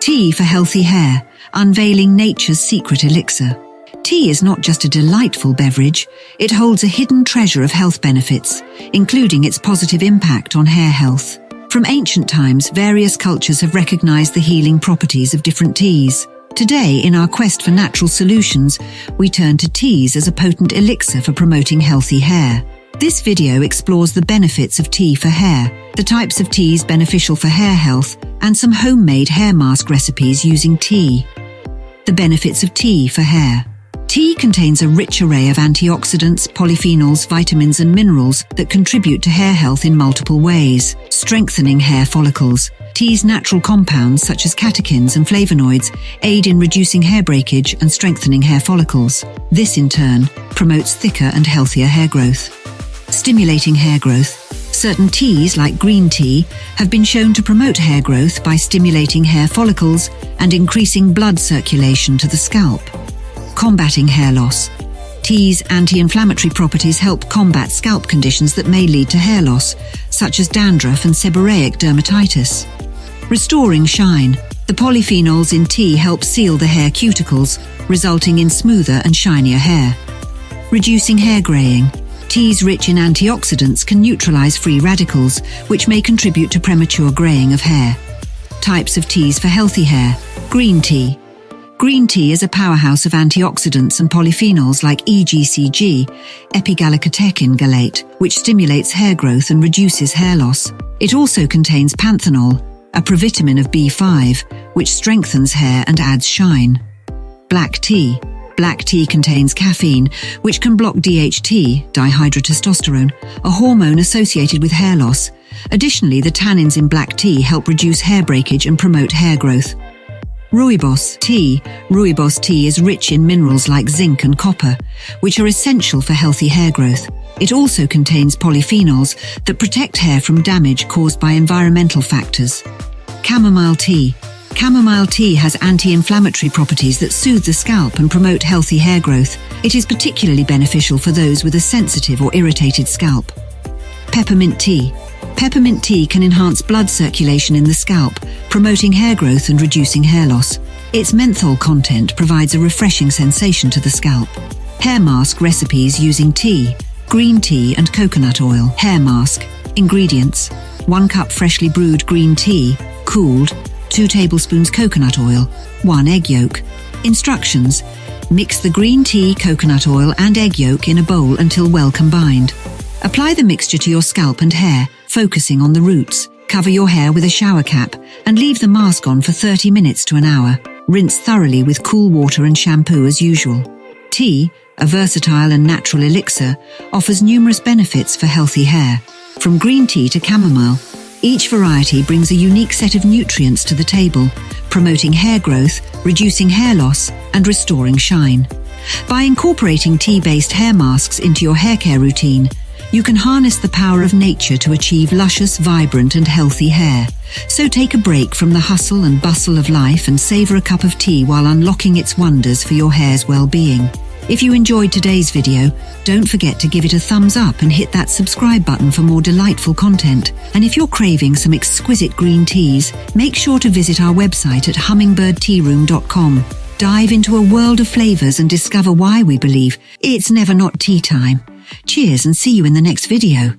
Tea for healthy hair, unveiling nature's secret elixir. Tea is not just a delightful beverage, it holds a hidden treasure of health benefits, including its positive impact on hair health. From ancient times, various cultures have recognized the healing properties of different teas. Today, in our quest for natural solutions, we turn to teas as a potent elixir for promoting healthy hair. This video explores the benefits of tea for hair, the types of teas beneficial for hair health, and some homemade hair mask recipes using tea. The benefits of tea for hair. Tea contains a rich array of antioxidants, polyphenols, vitamins and minerals that contribute to hair health in multiple ways, strengthening hair follicles. Tea's natural compounds such as catechins and flavonoids aid in reducing hair breakage and strengthening hair follicles. This in turn promotes thicker and healthier hair growth. Stimulating hair growth. Certain teas, like green tea, have been shown to promote hair growth by stimulating hair follicles and increasing blood circulation to the scalp. Combating hair loss. Tea's anti-inflammatory properties help combat scalp conditions that may lead to hair loss, such as dandruff and seborrheic dermatitis. Restoring shine. The polyphenols in tea help seal the hair cuticles, resulting in smoother and shinier hair. Reducing hair graying. Teas rich in antioxidants can neutralize free radicals, which may contribute to premature graying of hair. Types of teas for healthy hair. Green tea. Green tea is a powerhouse of antioxidants and polyphenols like EGCG, epigallocatechin gallate, which stimulates hair growth and reduces hair loss. It also contains panthenol, a provitamin of B5, which strengthens hair and adds shine. Black tea. Black tea contains caffeine, which can block DHT, dihydrotestosterone, a hormone associated with hair loss. Additionally, the tannins in black tea help reduce hair breakage and promote hair growth. Rooibos tea. Rooibos tea is rich in minerals like zinc and copper, which are essential for healthy hair growth. It also contains polyphenols that protect hair from damage caused by environmental factors. Chamomile tea. Chamomile tea has anti-inflammatory properties that soothe the scalp and promote healthy hair growth. It is particularly beneficial for those with a sensitive or irritated scalp. Peppermint tea. Peppermint tea can enhance blood circulation in the scalp, promoting hair growth and reducing hair loss. Its menthol content provides a refreshing sensation to the scalp. Hair mask recipes using tea, green tea and coconut oil. Hair mask. Ingredients: 1 cup freshly brewed green tea, cooled, 2 tablespoons coconut oil, 1 egg yolk. Instructions: mix the green tea, coconut oil and egg yolk in a bowl until well combined. Apply the mixture to your scalp and hair, focusing on the roots. Cover your hair with a shower cap and leave the mask on for 30 minutes to an hour. Rinse thoroughly with cool water and shampoo as usual. Tea, a versatile and natural elixir, offers numerous benefits for healthy hair. From green tea to chamomile, each variety brings a unique set of nutrients to the table, promoting hair growth, reducing hair loss, and restoring shine. By incorporating tea-based hair masks into your hair care routine, you can harness the power of nature to achieve luscious, vibrant, and healthy hair. So take a break from the hustle and bustle of life and savor a cup of tea while unlocking its wonders for your hair's well-being. If you enjoyed today's video, don't forget to give it a thumbs up and hit that subscribe button for more delightful content. And if you're craving some exquisite green teas, make sure to visit our website at hummingbirdtearoom.com. Dive into a world of flavors and discover why we believe it's never not tea time. Cheers and see you in the next video.